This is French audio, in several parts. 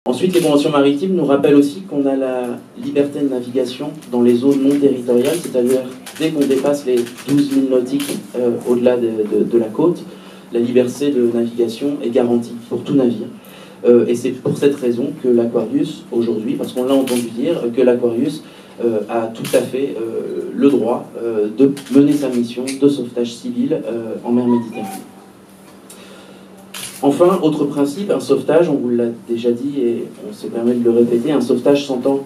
Ensuite, les conventions maritimes nous rappellent aussi qu'on a la liberté de navigation dans les zones non territoriales, c'est-à-dire dès qu'on dépasse les 12 000 nautiques au-delà de la côte, la liberté de navigation est garantie pour tout navire. Et c'est pour cette raison que l'Aquarius, aujourd'hui, parce qu'on l'a entendu dire, que l'Aquarius a tout à fait le droit de mener sa mission de sauvetage civil en mer Méditerranée. Enfin, autre principe, un sauvetage, on vous l'a déjà dit et on se permet de le répéter, un sauvetage s'entend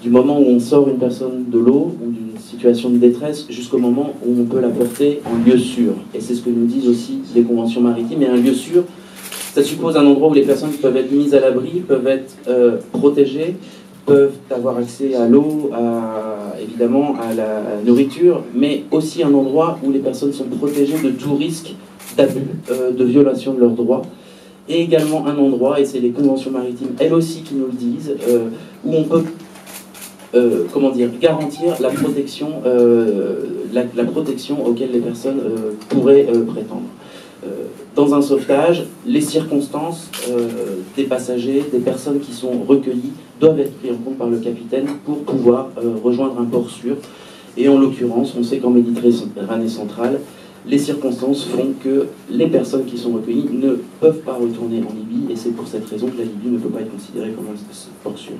du moment où on sort une personne de l'eau ou d'une situation de détresse jusqu'au moment où on peut la porter en lieu sûr. Et c'est ce que nous disent aussi les conventions maritimes. Et un lieu sûr, ça suppose un endroit où les personnes peuvent être mises à l'abri, peuvent être protégées, peuvent avoir accès à l'eau, évidemment à la nourriture, mais aussi un endroit où les personnes sont protégées de tout risque d'abus, de violation de leurs droits, et également un endroit, et c'est les conventions maritimes elles aussi qui nous le disent, où on peut garantir la protection, la protection auquel les personnes pourraient prétendre. Dans un sauvetage, les circonstances des passagers, des personnes qui sont recueillies, doivent être prises en compte par le capitaine pour pouvoir rejoindre un port sûr. Et en l'occurrence, on sait qu'en Méditerranée centrale, les circonstances font que les personnes qui sont recueillies ne peuvent pas retourner en Libye, et c'est pour cette raison que la Libye ne peut pas être considérée comme un port sûr.